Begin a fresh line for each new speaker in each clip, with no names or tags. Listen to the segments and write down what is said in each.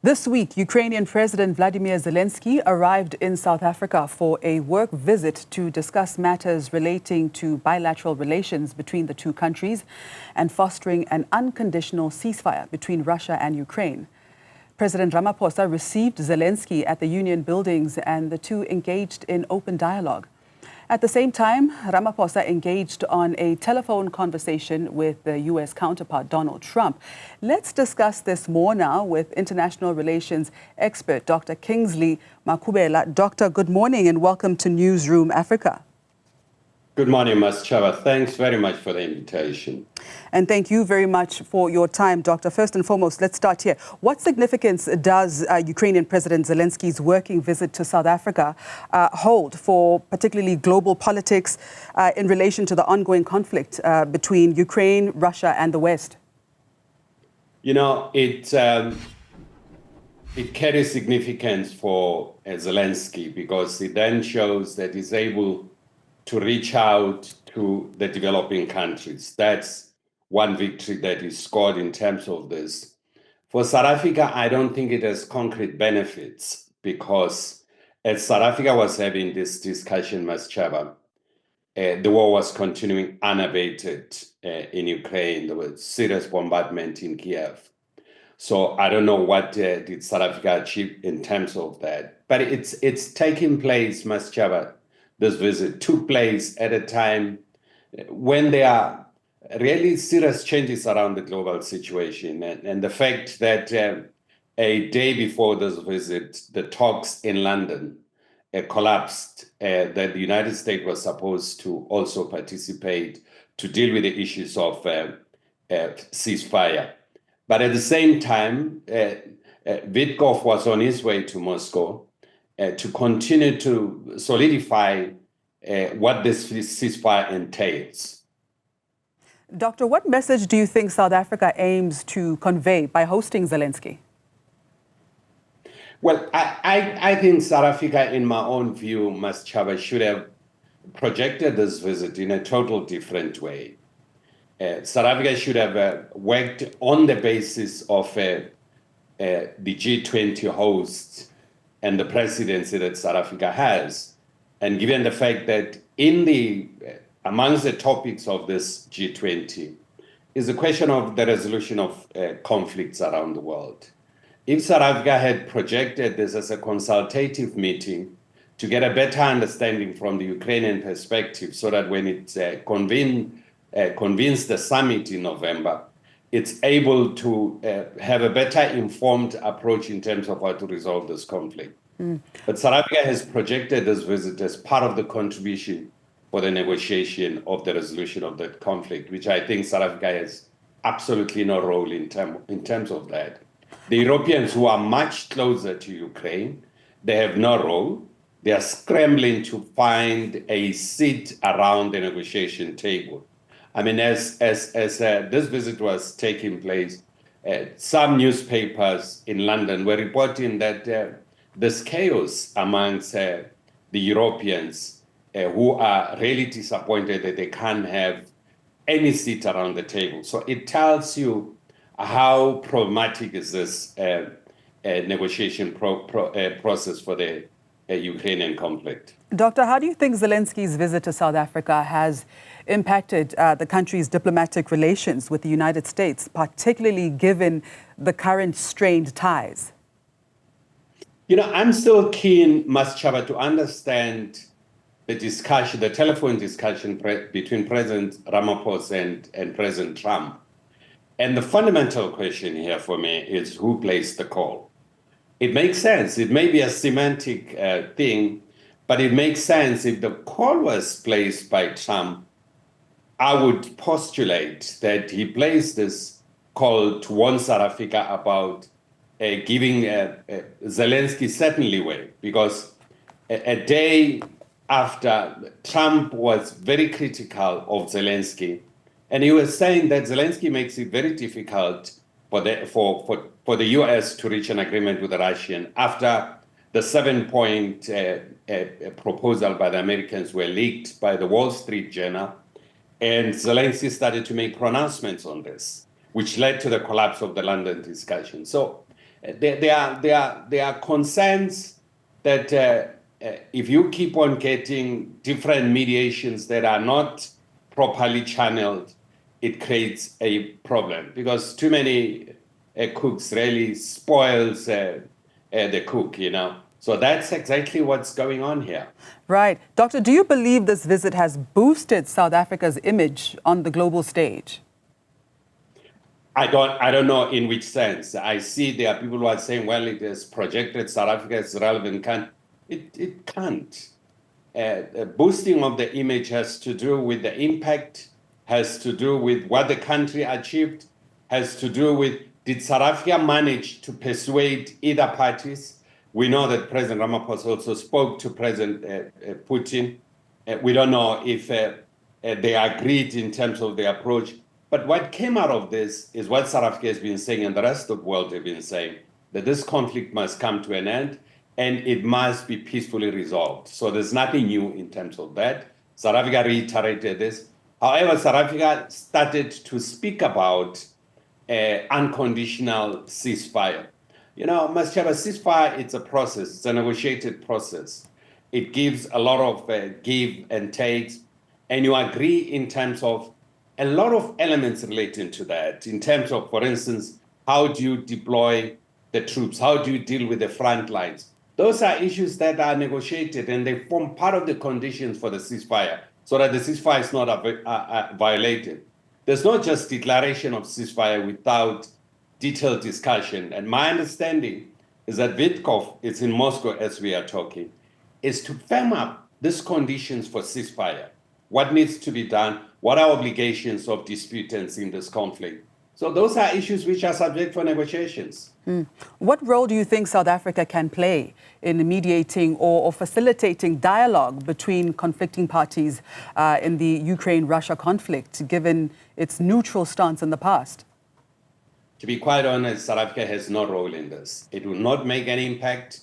This week, Ukrainian President Vladimir Zelensky arrived in South Africa for a work visit to discuss matters relating to bilateral relations between the two countries and fostering an unconditional ceasefire between Russia and Ukraine. President Ramaphosa received Zelensky at the Union buildings and the two engaged in open dialogue. At the same time, Ramaphosa engaged on a telephone conversation with the U.S. counterpart Donald Trump. Let's discuss this more now with international relations expert Dr. Kingsley Makhubela. Doctor, good morning and welcome to Newzroom Afrika.
Good morning, Ms. Chava. Thanks very much for the invitation.
And thank you very much for your time, Doctor. First and foremost, let's start here. What significance does Ukrainian President Zelensky's working visit to South Africa hold for particularly global politics in relation to the ongoing conflict between Ukraine, Russia and the West?
You know, it carries significance for Zelensky because it then shows that he's able to reach out to the developing countries. That's one victory that is scored in terms of this. For South Africa, I don't think it has concrete benefits because as South Africa was having this discussion, Ms. Chava, the war was continuing unabated in Ukraine. There was serious bombardment in Kiev. So I don't know what did South Africa achieve in terms of that. But it's taking place, Ms. Chava. This visit took place at a time when there are really serious changes around the global situation. And the fact that a day before this visit, the talks in London collapsed, that the United States was supposed to also participate to deal with the issues of ceasefire. But at the same time, Witkoff was on his way to Moscow to continue to solidify what this ceasefire entails.
Doctor, what message do you think South Africa aims to convey by hosting Zelensky?
Well, I think South Africa, in my own view, Ms. Chava, should have projected this visit in a total different way. South Africa should have worked on the basis of the G20 hosts and the presidency that South Africa has. And given the fact that amongst the topics of this G20 is the question of the resolution of conflicts around the world. If South Africa had projected this as a consultative meeting to get a better understanding from the Ukrainian perspective so that when it convenes the summit in November, it's able to have a better informed approach in terms of how to resolve this conflict. But South Africa has projected this visit as part of the contribution for the negotiation of the resolution of that conflict, which I think South Africa has absolutely no role in terms of that. The Europeans, who are much closer to Ukraine, they have no role. They are scrambling to find a seat around the negotiation table. I mean, as this visit was taking place, some newspapers in London were reporting that there's chaos amongst the Europeans who are really disappointed that they can't have any seat around the table. So it tells you how problematic is this negotiation process for the Ukrainian conflict.
Doctor, how do you think Zelensky's visit to South Africa has impacted the country's diplomatic relations with the United States, particularly given the current strained ties?
You know, I'm still keen, Ms. Chava, to understand the discussion, the telephone discussion between President Ramaphosa and President Trump. And the fundamental question here for me is who placed the call? It makes sense. It may be a semantic thing, but it makes sense if the call was placed by Trump. I would postulate that he placed this call to warn South Africa about giving Zelensky certainly way, because a day after Trump was very critical of Zelensky, and he was saying that Zelensky makes it very difficult for the U.S. to reach an agreement with the Russian after the 7-point proposal by the Americans were leaked by the Wall Street Journal, and Zelensky started to make pronouncements on this, which led to the collapse of the London discussion. So There are concerns that if you keep on getting different mediations that are not properly channeled, it creates a problem, because too many cooks really spoils the cook, you know. So that's exactly what's going on here.
Right. Doctor, do you believe this visit has boosted South Africa's image on the global stage?
I don't know in which sense. I see there are people who are saying, well, it has projected South Africa as relevant country. It can't. Boosting of the image has to do with the impact, has to do with what the country achieved, has to do with, did South Africa manage to persuade either parties? We know that President Ramaphosa also spoke to President Putin. We don't know if they agreed in terms of the approach. But what came out of this is what South Africa has been saying and the rest of the world have been saying, that this conflict must come to an end and it must be peacefully resolved. So there's nothing new in terms of that. South Africa reiterated this. However, South Africa started to speak about unconditional ceasefire. You know, Maschaba, ceasefire, it's a process. It's a negotiated process. It gives a lot of give and takes, and you agree in terms of a lot of elements relating to that, in terms of, for instance, how do you deploy the troops? How do you deal with the front lines? Those are issues that are negotiated, and they form part of the conditions for the ceasefire, so that the ceasefire is not violated. There's not just declaration of ceasefire without detailed discussion. And my understanding is that Vitkov, it's in Moscow as we are talking, is to firm up these conditions for ceasefire. What needs to be done? What are obligations of disputants in this conflict? So those are issues which are subject for negotiations.
What role do you think South Africa can play in mediating or facilitating dialogue between conflicting parties in the Ukraine-Russia conflict, given its neutral stance in the past?
To be quite honest, South Africa has no role in this. It will not make any impact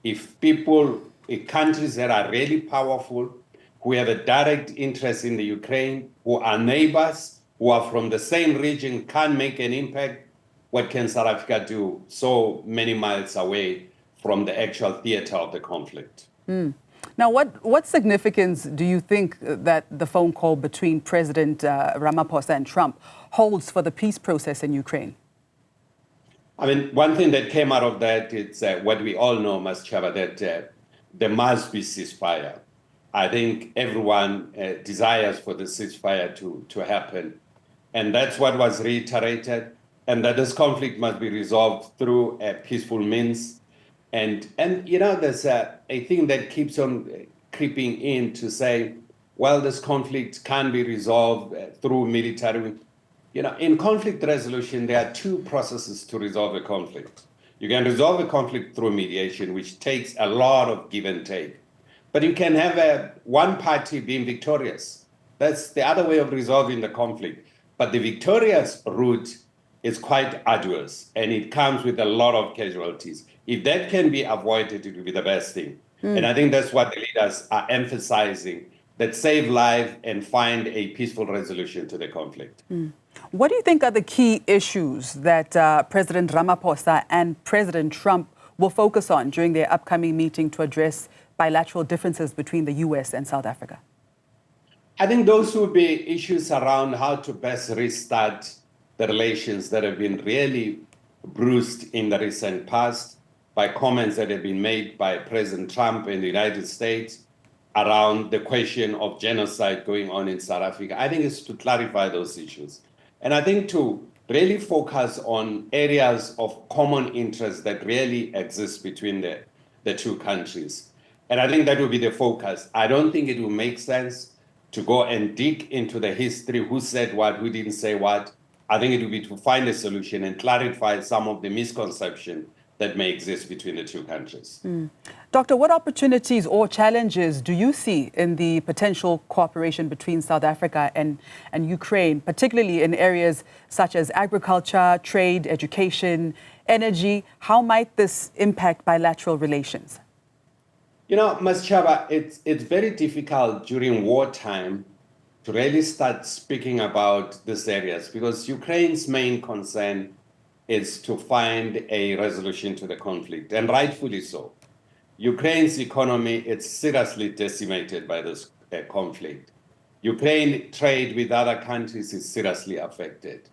if people, if countries that are really powerful, who have a direct interest in the Ukraine, who are neighbors, who are from the same region, can't make an impact. What can South Africa do so many miles away from the actual theater of the conflict?
Now, what significance do you think that the phone call between President Ramaphosa and Trump holds for the peace process in Ukraine?
I mean, one thing that came out of that is what we all know, Maschaba, that there must be ceasefire. I think everyone desires for the ceasefire to happen. And that's what was reiterated, and that this conflict must be resolved through peaceful means. And you know, there's a thing that keeps on creeping in to say, well, this conflict can be resolved through military. You know, in conflict resolution, there are two processes to resolve a conflict. You can resolve a conflict through mediation, which takes a lot of give and take. But you can have one party being victorious. That's the other way of resolving the conflict. But the victorious route is quite arduous, and it comes with a lot of casualties. If that can be avoided, it will be the best thing. And I think that's what the leaders are emphasizing, that save life and find a peaceful resolution to the conflict.
What do you think are the key issues that President Ramaphosa and President Trump will focus on during their upcoming meeting to address bilateral differences between the U.S. and South Africa?
I think those will be issues around how to best restart the relations that have been really bruised in the recent past by comments that have been made by President Trump in the United States around the question of genocide going on in South Africa. I think it's to clarify those issues. And I think to really focus on areas of common interest that really exist between the two countries. And I think that will be the focus. I don't think it will make sense to go and dig into the history, who said what, who didn't say what. I think it will be to find a solution and clarify some of the misconception that may exist between the two countries.
Doctor, what opportunities or challenges do you see in the potential cooperation between South Africa and Ukraine, particularly in areas such as agriculture, trade, education, energy? How might this impact bilateral relations?
You know, Maschaba, it's very difficult during wartime to really start speaking about these areas, because Ukraine's main concern is to find a resolution to the conflict, and rightfully so. Ukraine's economy is seriously decimated by this conflict. Ukraine trade with other countries is seriously affected.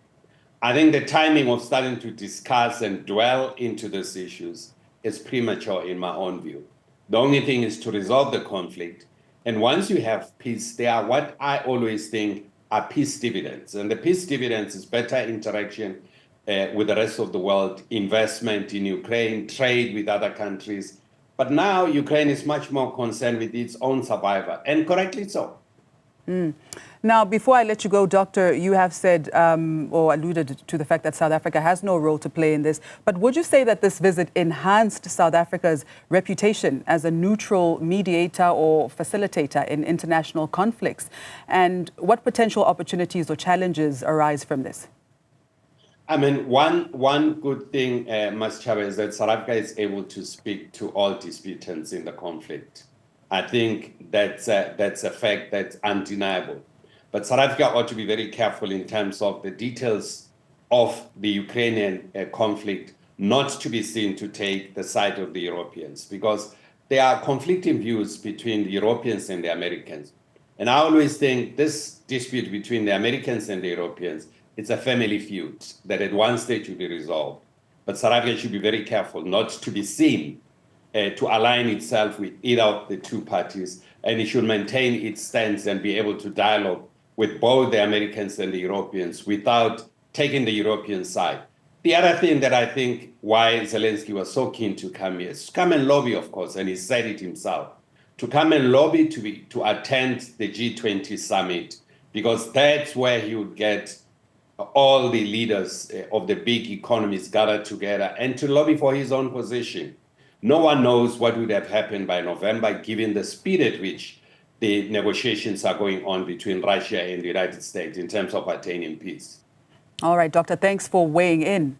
I think the timing of starting to discuss and dwell into these issues is premature in my own view. The only thing is to resolve the conflict. And once you have peace, there are what I always think are peace dividends. And the peace dividends is better interaction with the rest of the world, investment in Ukraine, trade with other countries. But now Ukraine is much more concerned with its own survival, and correctly so.
Now, before I let you go, Doctor, you have said or alluded to the fact that South Africa has no role to play in this. But would you say that this visit enhanced South Africa's reputation as a neutral mediator or facilitator in international conflicts? And what potential opportunities or challenges arise from this?
I mean, one good thing, Ms. Chaba, is that South Africa is able to speak to all disputants in the conflict. I think that's a fact that's undeniable. But South Africa ought to be very careful in terms of the details of the Ukrainian conflict, not to be seen to take the side of the Europeans, because there are conflicting views between the Europeans and the Americans. And I always think this dispute between the Americans and the Europeans, it's a family feud that at one stage will be resolved. But South Africa should be very careful not to be seen to align itself with either of the two parties, and it should maintain its stance and be able to dialogue with both the Americans and the Europeans without taking the European side. The other thing that I think why Zelensky was so keen to come here is to come and lobby, of course, and he said it himself, to come and lobby to attend the G20 summit, because that's where he would get all the leaders of the big economies gathered together and to lobby for his own position. No one knows what would have happened by November, given the speed at which the negotiations are going on between Russia and the United States in terms of attaining peace.
All right, Doctor, thanks for weighing in.